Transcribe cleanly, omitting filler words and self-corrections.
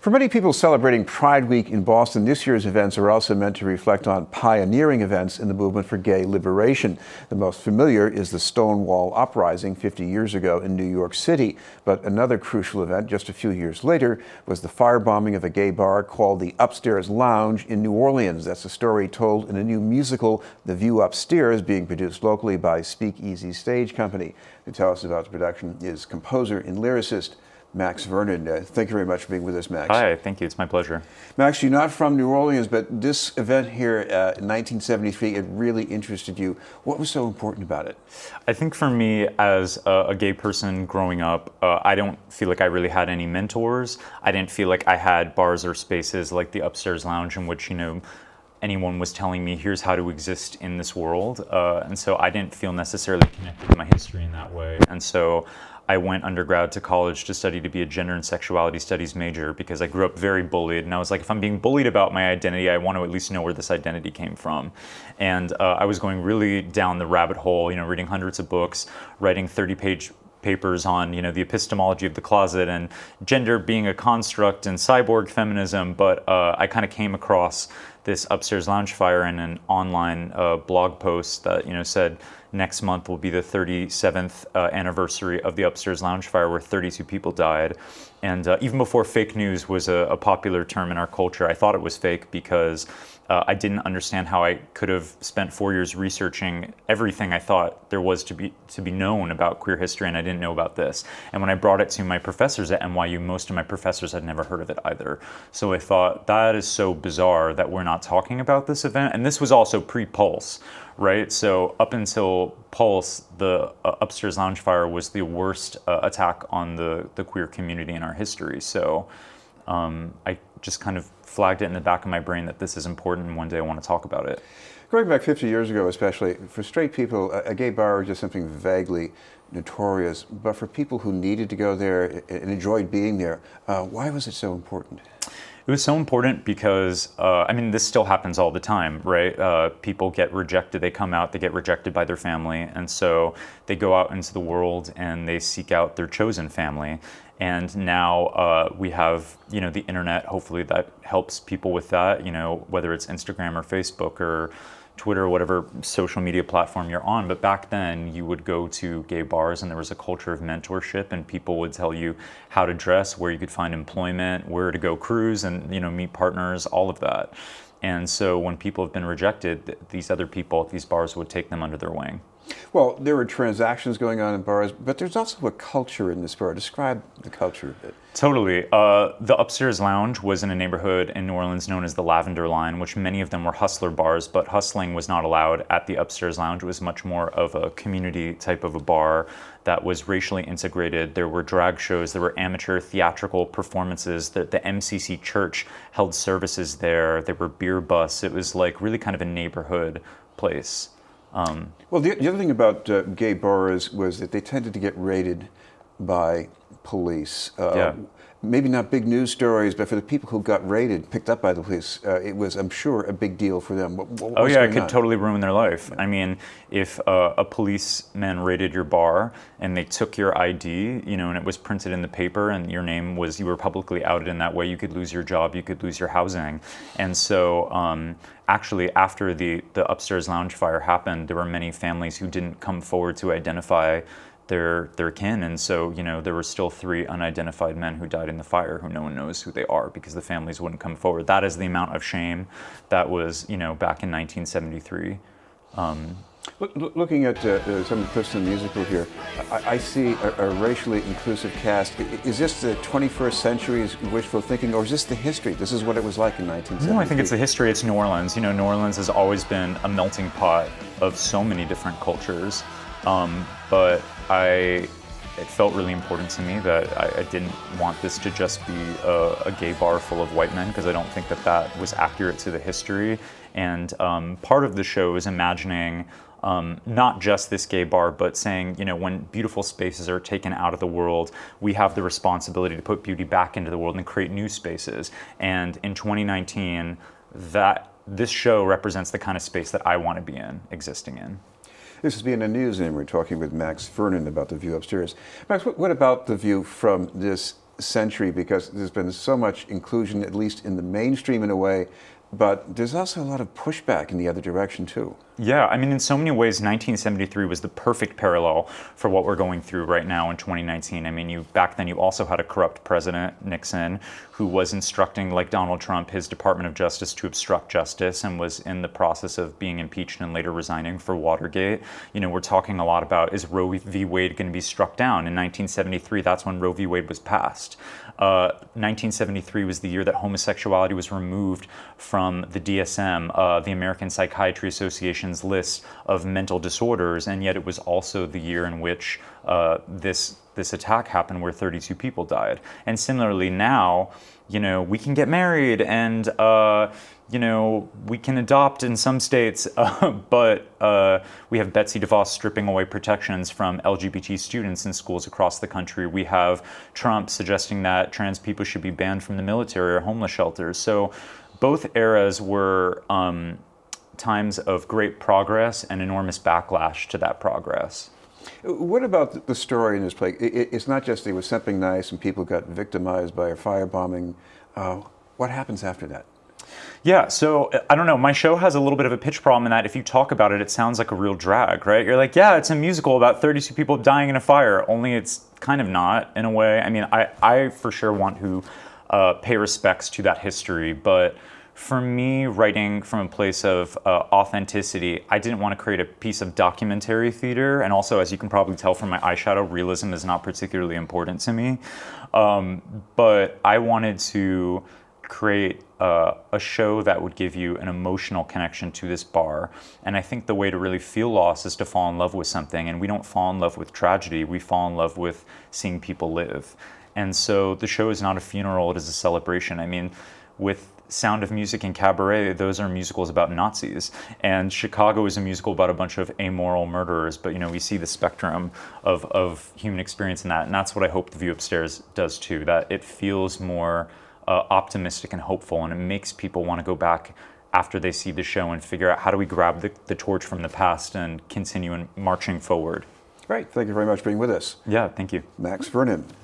For many people celebrating Pride Week in Boston, this year's events are also meant to reflect on pioneering events in the movement for gay liberation. The most familiar is the Stonewall Uprising 50 years ago in New York City. But another crucial event just a few years later was the firebombing of a gay bar called the Upstairs Lounge in New Orleans. That's a story told in a new musical, The View Upstairs, being produced locally by SpeakEasy Stage Company. To tell us about the production is composer and lyricist Max Vernon. Thank you very much for being with us, Max. Hi, thank you. It's my pleasure. Max, you're not from New Orleans, but this event here in 1973, it really interested you. What was so important about it? I think for me, as a gay person growing up, I don't feel like I really had any mentors. I didn't feel like I had bars or spaces like the Upstairs Lounge in which, anyone was telling me, here's how to exist in this world. And so I didn't feel necessarily connected to my history in that way. And so I went undergrad to college to study to be a gender and sexuality studies major because I grew up very bullied. And I was like, if I'm being bullied about my identity, I want to at least know where this identity came from. And I was going really down the rabbit hole, reading hundreds of books, writing 30-page papers on, the epistemology of the closet and gender being a construct and cyborg feminism. But I kind of came across this Upstairs Lounge fire in an online blog post that, said next month will be the 37th anniversary of the Upstairs Lounge fire where 32 people died. And even before fake news was a popular term in our culture, I thought it was fake because I didn't understand how I could have spent 4 years researching everything I thought there was to be known about queer history, and I didn't know about this. And when I brought it to my professors at NYU, most of my professors had never heard of it either. So I thought, that is so bizarre that we're not talking about this event. And this was also pre-Pulse, right? So up until Pulse, the Upstairs Lounge fire was the worst attack on the queer community in our history. So I just kind of flagged it in the back of my brain that this is important and one day I want to talk about it. Going back 50 years ago especially, for straight people, a gay bar was just something vaguely notorious. But for people who needed to go there and enjoyed being there, why was it so important? It was so important because, this still happens all the time, right? People get rejected, they come out, they get rejected by their family, and so they go out into the world and they seek out their chosen family. And now we have, the internet, hopefully that helps people with that, whether it's Instagram or Facebook or Twitter or whatever social media platform you're on. But back then you would go to gay bars and there was a culture of mentorship and people would tell you how to dress, where you could find employment, where to go cruise and, meet partners, all of that. And so when people have been rejected, these other people at these bars would take them under their wing. Well, there were transactions going on in bars, but there's also a culture in this bar. Describe the culture a bit. Totally. The Upstairs Lounge was in a neighborhood in New Orleans known as the Lavender Line, which many of them were hustler bars, but hustling was not allowed at the Upstairs Lounge. It was much more of a community type of a bar that was racially integrated. There were drag shows, there were amateur theatrical performances. The MCC Church held services there. There were beer busts. It was like really kind of a neighborhood place. Well, the other thing about gay bars was that they tended to get raided by police. Maybe not big news stories, but for the people who got raided, picked up by the police, it was, I'm sure, a big deal for them. It could totally ruin their life. Yeah. If a policeman raided your bar and they took your ID, and it was printed in the paper and your name was, you were publicly outed in that way, you could lose your job, you could lose your housing. And so actually, after the Upstairs Lounge fire happened, there were many families who didn't come forward to identify their kin, and so there were still 3 unidentified men who died in the fire who no one knows who they are because the families wouldn't come forward. That is the amount of shame that was back in 1973. Looking at some of the clips in the musical here, I see a racially inclusive cast. Is this the 21st century's wishful thinking, or is this the history? This is what it was like in 1973? No, I think it's the history. It's New Orleans. New Orleans has always been a melting pot of so many different cultures. But it felt really important to me that I didn't want this to just be a gay bar full of white men, because I don't think that was accurate to the history. And part of the show is imagining not just this gay bar, but saying, when beautiful spaces are taken out of the world, we have the responsibility to put beauty back into the world and create new spaces. And in 2019, this show represents the kind of space that I want to be in, existing in. This is BNN News, and we're talking with Max Vernon about The View Upstairs. Max, what about the view from this century because there's been so much inclusion, at least in the mainstream in a way, but there's also a lot of pushback in the other direction too. Yeah, I mean, in so many ways, 1973 was the perfect parallel for what we're going through right now in 2019. I mean, back then you also had a corrupt president, Nixon, who was instructing, like Donald Trump, his Department of Justice to obstruct justice and was in the process of being impeached and later resigning for Watergate. You know, we're talking a lot about, is Roe v. Wade going to be struck down? In 1973, that's when Roe v. Wade was passed. 1973 was the year that homosexuality was removed from the DSM, the American Psychiatry Association's list of mental disorders, and yet it was also the year in which this attack happened where 32 people died. And similarly now, you know, we can get married and you know, we can adopt in some states, but we have Betsy DeVos stripping away protections from LGBT students in schools across the country. We have Trump suggesting that trans people should be banned from the military or homeless shelters. So both eras were times of great progress and enormous backlash to that progress. What about the story in this play? It's not just there was something nice and people got victimized by a firebombing. What happens after that? Yeah, so I don't know. My show has a little bit of a pitch problem in that if you talk about it, it sounds like a real drag, right? You're like, yeah, it's a musical about 32 people dying in a fire, only it's kind of not in a way. I mean, I for sure want to pay respects to that history, but for me, writing from a place of authenticity, I didn't want to create a piece of documentary theater. And also, as you can probably tell from my eyeshadow, realism is not particularly important to me. But I wanted to create a show that would give you an emotional connection to this bar. And I think the way to really feel loss is to fall in love with something. And we don't fall in love with tragedy. We fall in love with seeing people live. And so the show is not a funeral, it is a celebration. I mean, with Sound of Music and Cabaret, those are musicals about Nazis. And Chicago is a musical about a bunch of amoral murderers, but you know, we see the spectrum of human experience in that. And that's what I hope The View Upstairs does too, that it feels more optimistic and hopeful, and it makes people want to go back after they see the show and figure out how do we grab the torch from the past and continue in marching forward. Great. Thank you very much for being with us. Yeah, thank you. Max Vernon.